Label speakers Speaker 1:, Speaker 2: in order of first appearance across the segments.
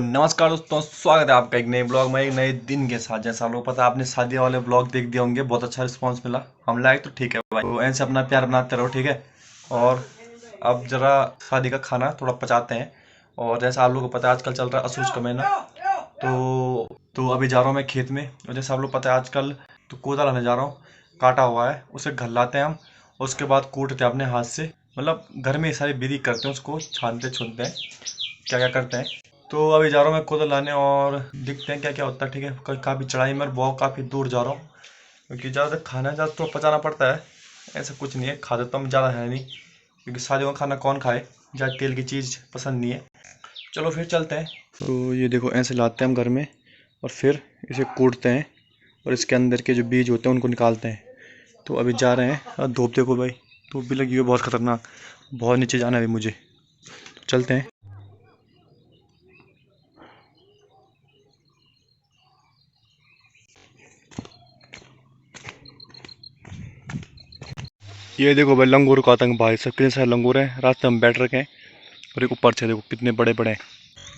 Speaker 1: नमस्कार दोस्तों, स्वागत है आपका एक नए ब्लॉग में, एक नए दिन के साथ। जैसा आप लोग पता है, आपने शादी वाले ब्लॉग देख दिए होंगे, बहुत अच्छा रिस्पांस मिला। हम लाइक तो ठीक है भाई, तो ऐसे अपना प्यार बनाते रहो, ठीक है। और अब जरा शादी का खाना थोड़ा पचाते हैं। और जैसा आप लोगों को पता है, आजकल चल रहा है असूच का महीना। तो अभी जा रहा हूँ मैं खेत में, और जैसे आप लोग पता है आजकल तो कोदा लाने जा रहा हूँ। काटा हुआ है, उसे घर लाते हैं हम। उसके बाद कूटते हैं अपने हाथ से, मतलब घर में ये सारी विधि करते हैं, उसको छानते छूनते हैं, क्या क्या करते हैं। तो अभी जा रहा हूँ मैं खुद लाने, और देखते हैं क्या क्या होता है, ठीक है। काफ़ी चढ़ाई में, बहुत काफ़ी दूर जा रहा हूँ, क्योंकि ज़्यादा खाना ज़्यादा तो पचाना पड़ता है। ऐसा कुछ नहीं है, खा देता हूँ, ज़्यादा है नहीं, क्योंकि शादियों का खाना कौन खाए, ज़्यादा तेल की चीज़ पसंद नहीं है। चलो फिर चलते हैं। तो ये देखो, ऐसे लाते हैं हम घर में, और फिर इसे कूटते हैं, और इसके अंदर के जो बीज होते हैं उनको निकालते हैं। तो अभी जा रहे हैं। और धूप देखो भाई, धूप भी लगी हुई है बहुत ख़तरनाक, बहुत नीचे जाना है अभी मुझे। तो चलते हैं। ये देखो भाई, लंगूर का आतंक भाई, सब कितने सारे लंगूर हैं, रास्ते में बैठ रखे हैं। और एक ऊपर से देखो कितने बड़े बड़े हैं।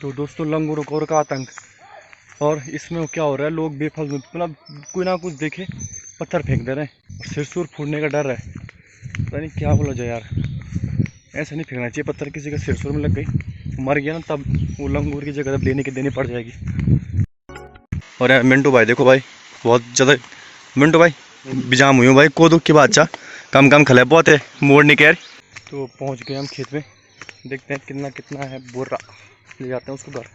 Speaker 1: तो दोस्तों, लंगूरों का आतंक। और इसमें क्या हो रहा है, लोग बेफालतू मतलब कोई ना कुछ देखे पत्थर फेंक दे रहे हैं, और सिर सुर फूटने का डर है। पता नहीं क्या बोला जाए यार, ऐसा नहीं फेंकना चाहिए पत्थर। किसी का सिर सुर में लग गई, मर गया ना, तब वो लंगूर की जगह तब लेने की देनी पड़ जाएगी। और यार मिंटू भाई देखो भाई, बहुत ज़्यादा मिंटू भाई बिजाम हुई हूँ भाई, को दुख की बात चा, कम कम खले बहुत है, मोड़ नहीं कह। तो पहुँच गए हम खेत में, देखते हैं कितना कितना है बोरा, ले जाते हैं उसको घर।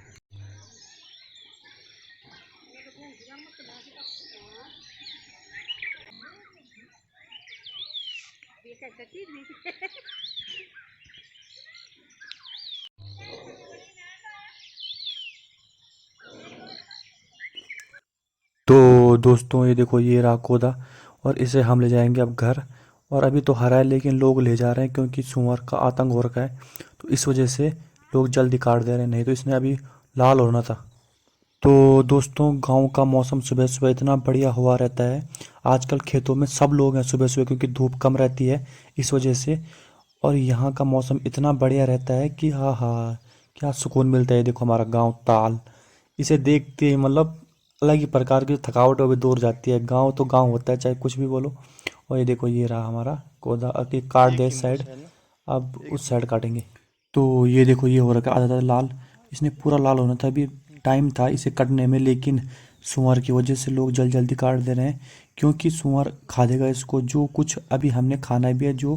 Speaker 1: तो दोस्तों, ये देखो, ये रहा कोदा, और इसे हम ले जाएंगे अब घर। और अभी तो हरा है, लेकिन लोग ले जा रहे हैं क्योंकि सुअर का आतंक हो रखा है, तो इस वजह से लोग जल्दी काट दे रहे हैं, नहीं तो इसने अभी लाल होना था। तो दोस्तों, गांव का मौसम सुबह सुबह इतना बढ़िया हुआ रहता है। आजकल खेतों में सब लोग हैं सुबह सुबह, क्योंकि धूप कम रहती है इस वजह से। और यहाँ का मौसम इतना बढ़िया रहता है कि हाँ हाँ, क्या सुकून मिलता है। देखो हमारा गांव ताल, इसे देखते ही मतलब अलग ही प्रकार की थकावट भी दूर जाती है। गांव तो गांव होता है, चाहे कुछ भी बोलो। और ये देखो, ये रहा हमारा कोदा, अभी काट दे इस साइड, अब उस साइड काटेंगे। तो ये देखो, ये हो रखा है आधा आधा लाल, इसने पूरा लाल होना था, अभी टाइम था इसे कटने में, लेकिन सुअर की वजह से लोग जल्दी जल्दी काट दे रहे हैं, क्योंकि सुअर खा देगा इसको, जो कुछ अभी हमने खाना भी है जो,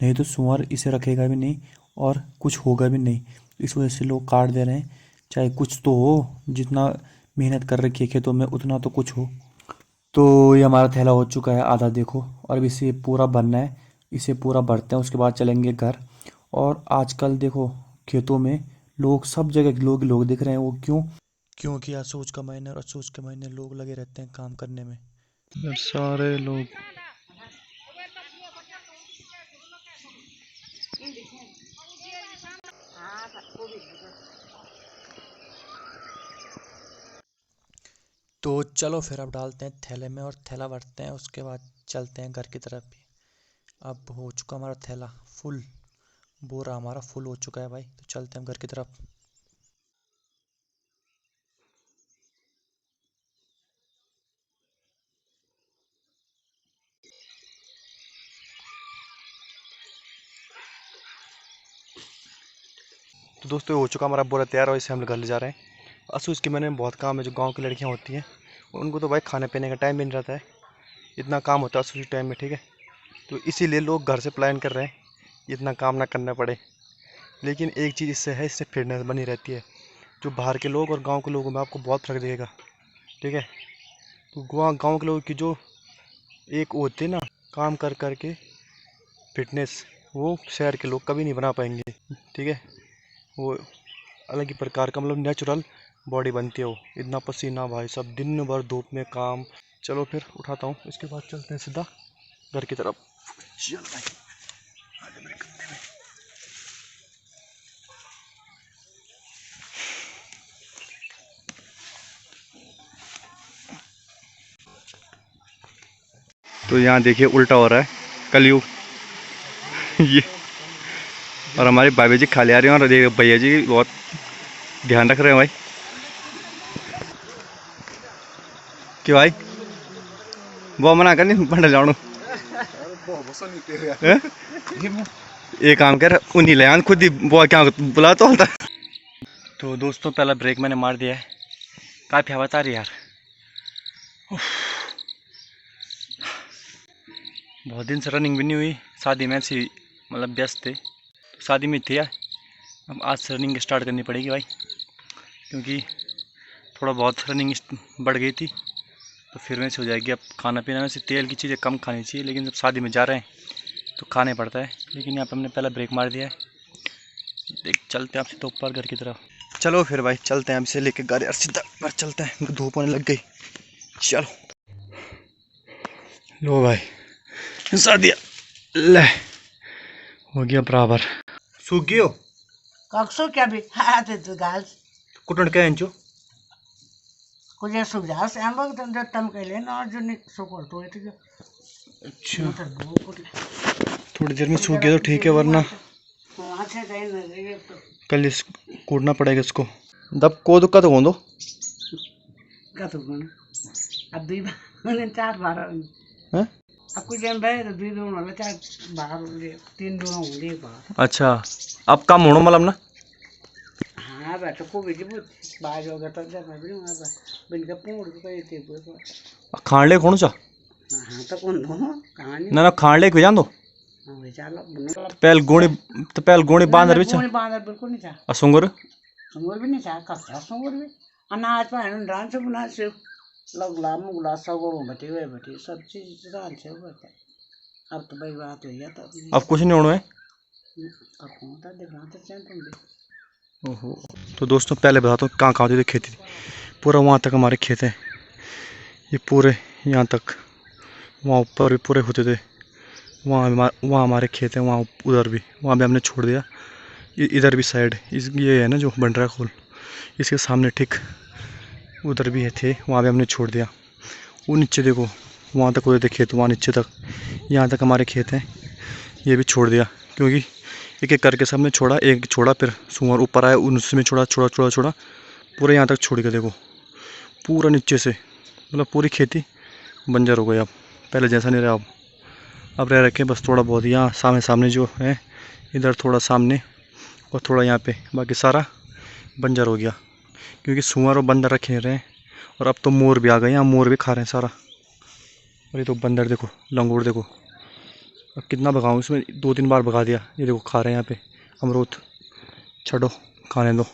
Speaker 1: नहीं तो सुअर इसे रखेगा भी नहीं, और कुछ होगा भी नहीं। इस वजह से लोग काट दे रहे हैं, चाहे कुछ तो हो, जितना मेहनत कर रखी है खेतों में उतना तो कुछ हो। तो ये हमारा थैला हो चुका है आधा, देखो, और अब इसे पूरा भरना है। इसे पूरा भरते हैं, उसके बाद चलेंगे घर। और आजकल देखो खेतों में लोग, सब जगह लोग दिख रहे हैं, वो क्यों? क्योंकि असूच का महीना, और असूच के महीने लोग लगे रहते हैं काम करने में, सारे लोग। तो चलो फिर अब डालते हैं थैले में, और थैला भरते हैं, उसके बाद चलते हैं घर की तरफ भी। अब हो चुका हमारा थैला फुल, बोरा हमारा फुल हो चुका है भाई, तो चलते हैं घर की तरफ। तो दोस्तों, हो चुका हमारा बोरा तैयार, और इसे हम घर ले जा रहे हैं। असू इसके मैंने बहुत काम है, जो गांव की लड़कियां होती हैं उनको तो भाई खाने पीने का टाइम भी नहीं रहता है, इतना काम होता है असू टाइम में, ठीक है। तो इसीलिए लोग घर से प्लान कर रहे हैं, इतना काम ना करना पड़े। लेकिन एक चीज़ इससे है, इससे फिटनेस बनी रहती है। जो बाहर के लोग और गांव के लोगों में आपको बहुत फ़र्क दिखेगा, ठीक है। तो गांव के लोगों की जो एक वो होती है ना, काम कर कर के फिटनेस, वो शहर के लोग कभी नहीं बना पाएंगे, ठीक है। वो अलग ही प्रकार का, मतलब नेचुरल बॉडी बनती है वो, इतना पसीना भाई, सब दिन भर धूप में काम। चलो फिर उठाता हूँ, इसके बाद चलते हैं सीधा घर की तरफ। चल भाई, आजा मेरे कंधे में। तो यहाँ देखिए उल्टा हो रहा है, कलयुग। ये, और हमारे भाभी जी खा ले आ रहे हैं, और भैया जी बहुत ध्यान रख रहे हैं भाई।
Speaker 2: कि भाई वो मना कर नहीं बंडल जाऊँ एक काम कर उन्हीं ले आन खुद ही वो क्या बुला तो होता। तो दोस्तों पहला ब्रेक मैंने मार दिया है, काफ़ी हवा आ रही यार। बहुत दिन से रनिंग भी नहीं हुई, शादी में ऐसी मतलब व्यस्त थे, तो शादी में थे यार। अब आज से रनिंग स्टार्ट करनी पड़ेगी भाई, क्योंकि थोड़ा बहुत रनिंग बढ़ गई थी, तो फिर वैसे हो जाएगी। अब खाना पीना वैसे तेल की चीज़ें कम खानी चाहिए, लेकिन जब शादी में जा रहे हैं तो खाने पड़ता है। लेकिन यहाँ पर हमने पहला ब्रेक मार दिया है, देख चलते हैं आपसे तो ऊपर घर की तरफ। चलो फिर भाई चलते हैं, हमसे लेके गाड़ी और सीधा घर चलते हैं, धूप होने लग गई। चलो लो भाई शादी ले हो गया बराबर। सूख गयो
Speaker 3: कक्सो क्या भी हाँ तो गाल
Speaker 2: कुटन क्या इंचो
Speaker 3: कुछ सुविधा से हम लोग तो तम के लिए ना जो नहीं सुकोर तो है तो
Speaker 2: अच्छा थोड़ी देर में सूख गया तो ठीक है, वरना
Speaker 3: वहाँ से कहीं नहीं तो
Speaker 2: कल इस कूटना पड़ेगा इसको। दब को दुक्का तो दो
Speaker 3: क्या तो अब भी मैंने 4 बार
Speaker 2: हैं।
Speaker 3: अब कुछ दिन बैठ तो 2 दिन वाला 4 बार 3 दिन होंगे बार।
Speaker 2: अच्छा अब काम होना मतलब ना।
Speaker 3: हाँ बैठो को भी बहुत बाज हो गया तो जब मैं भी वहाँ पर बिन का पूड़ को कहीं थे वो
Speaker 2: खाण ले कौन सा
Speaker 3: हाँ तो कौन दो कहानी
Speaker 2: ना खाण ले जान दो
Speaker 3: हाँ चलो
Speaker 2: पहल गोणी बांधर बिच
Speaker 3: बांधर बिल्कुल नहीं था
Speaker 2: असुंगर
Speaker 3: संगोर भी नहीं था कब संगोर भी अनाज पर डांस बना से लगला मुगला सगोर बटे हुए बटे सब चीज डांस से होता है। अब तो भाई बात हो गया तो
Speaker 2: अब कुछ नहीं होना है।
Speaker 3: अब कौन था देखना तो चैन तुम भी।
Speaker 2: ओहो तो दोस्तों पहले बताता हूँ कहाँ कहाँ होती थी खेती। पूरा वहाँ तक हमारे खेत हैं, ये पूरे यहाँ तक, वहाँ ऊपर भी पूरे होते थे। वहाँ हमारे खेत हैं, वहाँ उधर भी, वहाँ भी हमने छोड़ दिया। इधर भी साइड ये है ना जो बन रहा है खोल, इसके सामने ठीक उधर भी है थे, वहाँ भी हमने छोड़ दिया। वो नीचे देखो वहाँ तक होते थे खेत, वहाँ नीचे तक, यहाँ तक हमारे खेत हैं, ये भी छोड़ दिया। क्योंकि एक एक करके सबने छोड़ा, एक छोड़ा फिर सुअर ऊपर आया उनसे छोड़ा छोड़ा छोड़ा छोड़ा पूरा यहाँ तक छोड़ के देखो पूरा नीचे से, मतलब पूरी खेती बंजर हो गई। अब पहले जैसा नहीं रहा, अब रह रखे बस थोड़ा बहुत यहाँ सामने जो है, इधर थोड़ा सामने और थोड़ा यहाँ पे, बाकी सारा बंजर हो गया। क्योंकि सुअर और बंदर रखे रहे हैं, और अब तो मोर भी आ गए, यहाँ मोर भी खा रहे हैं सारा। और ये तो बंदर देखो, लंगूर देखो, अब कितना भगाऊँ, इसमें 2-3 बार भगा दिया। ये देखो खा रहे हैं यहाँ पे अमरूद, छोड़ो खाने दो।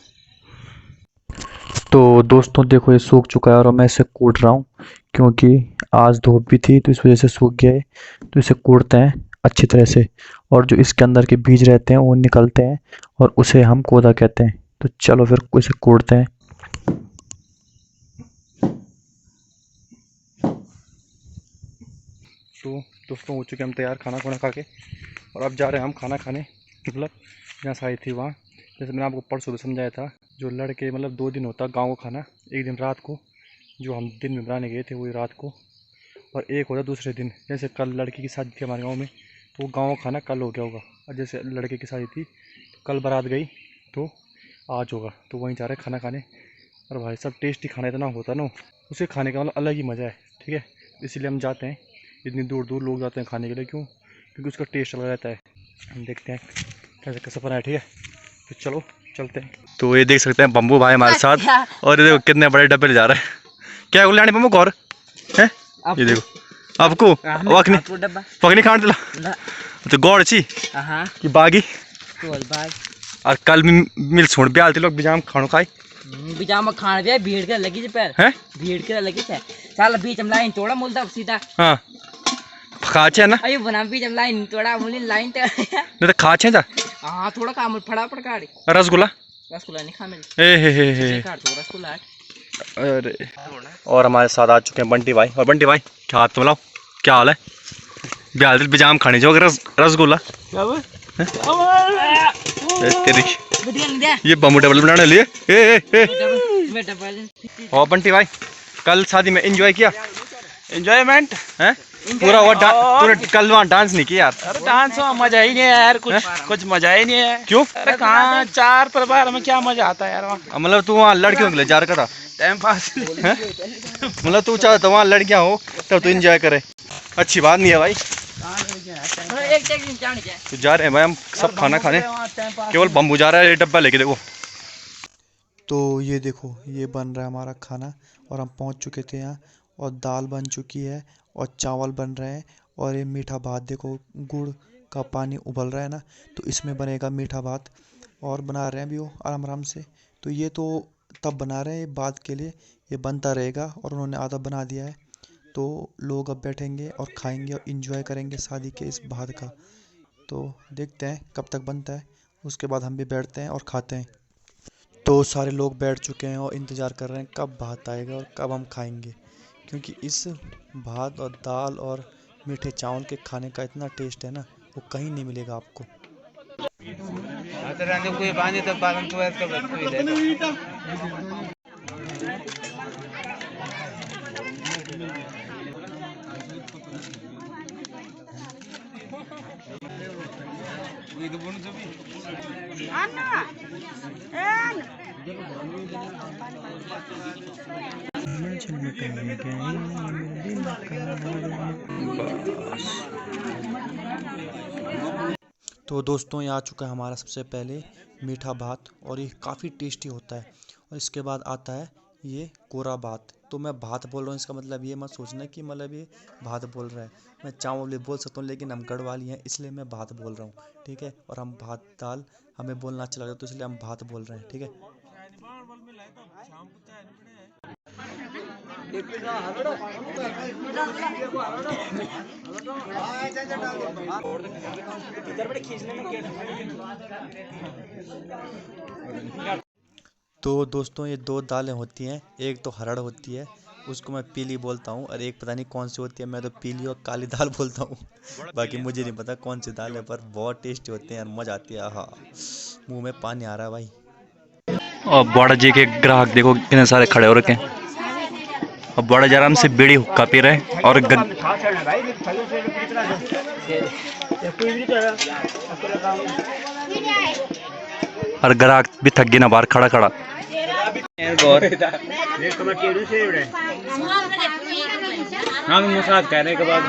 Speaker 1: तो दोस्तों देखो ये सूख चुका है और मैं इसे कूट रहा हूँ, क्योंकि आज धूप भी थी तो इस वजह से सूख गया है। तो इसे कूटते हैं अच्छी तरह से, और जो इसके अंदर के बीज रहते हैं वो निकलते हैं, और उसे हम कोदा कहते हैं। तो चलो फिर इसे कूटते हैं।
Speaker 2: तो दोस्तों हो चुके हम तैयार खाना खुना खा के, और अब जा रहे हैं हम खाना खाने, मतलब जहाँ से आई थी वहाँ। जैसे मैंने आपको परसों भी समझाया था, जो लड़के मतलब 2 दिन होता गाँव का खाना, एक दिन रात को जो हम दिन में बनाने गए थे वही रात को, और एक होता दूसरे दिन। जैसे कल लड़की की शादी थी हमारे गाँव में, तो वो गाँव का खाना कल हो गया होगा, और जैसे लड़के की शादी थी कल बारात गई तो आज होगा, तो वहीं जा रहे हैं खाना खाने। और भाई सब टेस्टी खाना इतना होता ना, उसे खाने का मतलब अलग ही मज़ा है। ठीक है, इसीलिए हम जाते हैं, इतनी दूर दूर लोग जाते हैं खाने के लिए। क्यों? क्योंकि उसका टेस्ट अलग रहता है। हम देखते हैं कैसे कैसे बना है। ठीक है, तो चलो चलते हैं। तो ये देख सकते हैं बम्बू भाई हमारे साथ, और ये देखो कितने बड़े डब्बे ले जा रहे हैं। क्या गुलानी बम्बू कौर है, ये देखो आपको पकनी खाने दिला तो गौड़ ची कि बागी, और कल मिल सुन ब्याल लोग बिजाम खानो खाई
Speaker 4: बिजामा खान दिया भीड़ के लगी जे पैर
Speaker 2: हैं,
Speaker 4: भीड़ के लगी छे। चल बीच में लाइन तोड़ा मुलदा सीधा।
Speaker 2: हां खाचे ना
Speaker 4: अयो बना बीच में लाइन तोड़ा मुली लाइन ते
Speaker 2: नहीं तो खाचे जा।
Speaker 4: हां थोड़ा काम फटाफट काटी।
Speaker 2: रसगुल्ला
Speaker 4: नहीं खा मिल
Speaker 2: ए हे
Speaker 4: काट दो रसगुल्ला।
Speaker 2: अरे और हमारे साथ आ चुके हैं बंटी भाई। और बंटी भाई क्या हाथ मिलाओ, क्या हाल है? ब्याल दिल बिजाम खाने जो रसगुल्ला तेरी ये बम्बू डबल बनाने लिए और बंटी भाई कल शादी में एंजॉय किया? एंजॉयमेंट है पूरा वो तूने कल वहाँ डांस नहीं किया यार।
Speaker 5: अरे डांस में मजा ही नहीं है यार, कुछ मजा ही नहीं है।
Speaker 2: क्यों?
Speaker 5: अरे कहाँ चार परिवार में क्या मजा आता है यार वहाँ।
Speaker 2: मतलब तू वहाँ लड़कियों के लिए जा रखा था?
Speaker 5: Time pass.
Speaker 2: मतलब तू चाहता वहाँ लड़कियाँ हो तब तू एंजॉय करे, अच्छी बात नहीं है भाई। तो जा रहे हैं भाई हम सब खाना खाने, केवल बम्बू जा रहा है ये डब्बा लेके देखो।
Speaker 1: तो ये देखो ये बन रहा है हमारा खाना और हम पहुंच चुके थे यहाँ और दाल बन चुकी है और चावल बन रहे हैं और ये मीठा भात देखो, गुड़ का पानी उबल रहा है ना, तो इसमें बनेगा मीठा भात और बना रहे हैं अभी वो आराम आराम से। तो ये तो तब बना रहे हैं, ये बाद के लिए ये बनता रहेगा और उन्होंने आधा बना दिया है। तो लोग अब बैठेंगे और खाएंगे और इन्जॉय करेंगे शादी के इस भात का। तो देखते हैं कब तक बनता है, उसके बाद हम भी बैठते हैं और खाते हैं। तो सारे लोग बैठ चुके हैं और इंतज़ार कर रहे हैं कब भात आएगा और कब हम खाएंगे, क्योंकि इस भात और दाल और मीठे चावल के खाने का इतना टेस्ट है ना, वो कहीं नहीं मिलेगा आपको। तो दोस्तों ये आ चुका है हमारा सबसे पहले मीठा भात और ये काफ़ी टेस्टी होता है। और इसके बाद आता है ये कोरा भात। तो मैं भात बोल रहा हूँ, इसका मतलब ये मत सोचना कि मतलब ये भात बोल रहा है, मैं चावल भी बोल सकता हूँ लेकिन हम गढ़वाली हैं इसलिए मैं भात बोल रहा हूँ, ठीक है। और हम भात दाल हमें बोलना अच्छा लगता है तो इसलिए हम भात बोल रहे हैं, ठीक है। तो दोस्तों ये दो दालें होती हैं, एक तो हरड़ होती है उसको मैं पीली बोलता हूँ और एक पता नहीं कौन सी होती है, मैं तो पीली और काली दाल बोलता हूँ। बाकी मुझे नहीं पता कौन सी दाल है, पर बहुत टेस्टी होते हैं यार, मज़ा आती है। हाँ मुंह में पानी आ रहा है भाई।
Speaker 2: और बड़ा जी के ग्राहक देखो कितने सारे खड़े हो रखे हैं और बड़ा जी आराम से बीड़ी हुक्का पी रहे हैं और ग्राहक भी थक गए ना बाहर खड़ा खड़ा।
Speaker 5: मसाज करने के बाद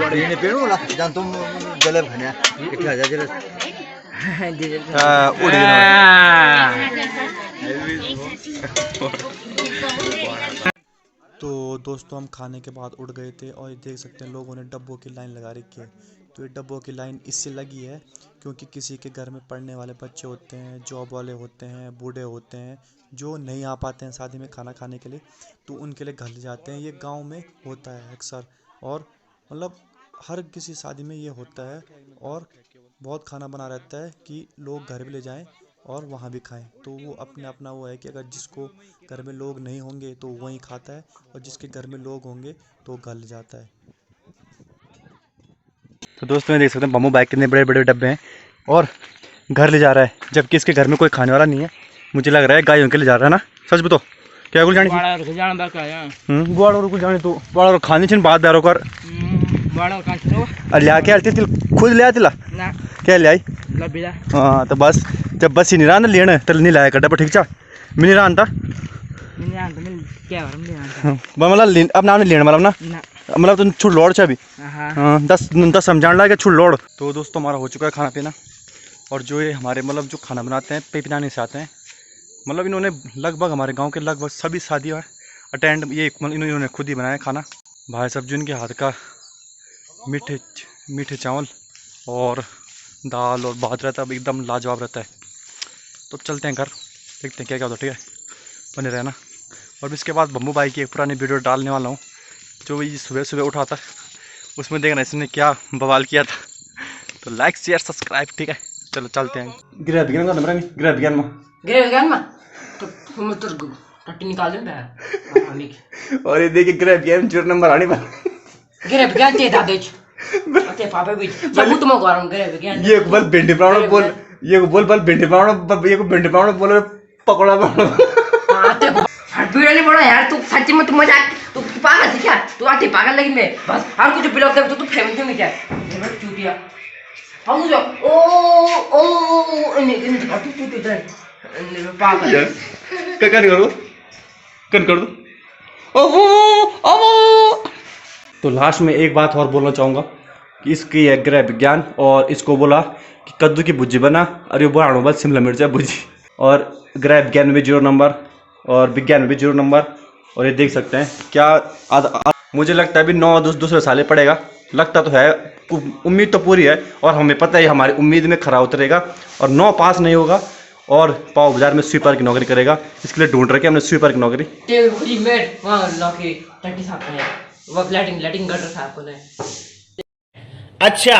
Speaker 1: तो दोस्तों हम खाने के बाद उठ गए थे और ये देख सकते हैं लोगों ने डब्बों की लाइन लगा रखी है। तो ये डब्बों की लाइन इससे लगी है क्योंकि किसी के घर में पढ़ने वाले बच्चे होते हैं, जॉब वाले होते हैं, बूढ़े होते हैं जो नहीं आ पाते हैं शादी में खाना खाने के लिए, तो उनके लिए घर ले जाते हैं। ये गांव में होता है अक्सर और मतलब हर किसी शादी में ये होता है और बहुत खाना बना रहता है कि लोग घर भी ले जाएं और वहाँ भी खाएं। तो वो अपने अपना वो है कि अगर जिसको घर में लोग नहीं होंगे तो वहीं खाता है और जिसके घर में लोग होंगे तो घर ले जाता है।
Speaker 2: तो दोस्तों ये देख सकते हैं बम्बू बाइक कितने बड़े बड़े डब्बे हैं और घर ले जा रहा है, जबकि इसके घर में कोई खाने वाला नहीं है। मुझे लग रहा है गायों के लिए जा रहा है ना, सच बताओ क्या कुछ जाने जाने तू बड़ा खाने छिन बात दारो कर लिया के खुद ले आती ला क्या ले आई। हाँ तो बस जब बस ही नहीं रहा ना लेना तो नहीं लाया कर डब्बा, ठीक चा मैं नहीं रहा मतलब अब नाम नहीं लेना मतलब ना मतलब तुम छुड़ लोड़ अभी। हाँ 10 समझाने लगा छुड़ लोड़। तो दोस्तों हमारा हो चुका है खाना पीना और जो ये हमारे मतलब जो खाना बनाते हैं पे पिलाने से आते हैं, मतलब इन्होंने लगभग हमारे गांव के लगभग सभी शादियाँ अटेंड ये इन्होंने खुद ही बनाया खाना। भाई साहब जिनके हाथ का मीठे चावल और दाल और भात रहता है एकदम लाजवाब रहता है। तो चलते हैं घर, देखते हैं क्या क्या होता है, ठीक है बने रहना। और इसके बाद बम्बू भाई की एक पुरानी वीडियो डालने वाला हूँ जो भी सुबह सुबह उठा था, उसमें देखना इसने क्या बवाल किया था। तो लाइक शेयर सब्सक्राइब, ठीक है चलो चलते हैं। गृह विज्ञान में
Speaker 4: निकाल
Speaker 2: और ये देखिए गृह विज्ञान 0 नंबर आने पर ये बल भिंडी पावड़ा बोल ये बोल बल भिंडी पावड़ा बोल पकौड़ा
Speaker 4: यार तू सच्ची में तू मजाक तू आती क्या तू आती पागल लगी मैं बस हर कुछ ब्लॉक कर तू फेमस नहीं क्या मैं चूतिया हम जो ओ नहीं तू तू इधर पागल
Speaker 2: कर करो कर दो तो लास्ट में एक बात और बोलना चाहूँगा कि इसकी है गृह विज्ञान और इसको बोला कि कद्दू की भुजी बना और ये बनाने बाद शिमला मिर्च है भुजी और गृह विज्ञान में भी 0 नंबर और विज्ञान में भी 0 नंबर और ये देख सकते हैं क्या मुझे लगता है अभी 9 दूसरे साल पड़ेगा लगता तो है उम्मीद तो पूरी है और हमें पता है हमारी उम्मीद में खरा उतरेगा और 9 पास नहीं होगा और पाव बाजार में स्वीपर की नौकरी करेगा इसके लिए ढूंढ रखे हमने स्वीपर की नौकरी
Speaker 4: मेड वहाँ लॉकी टट्टी साहब को है वो लैटिंग गटर साहब को है
Speaker 5: अच्छा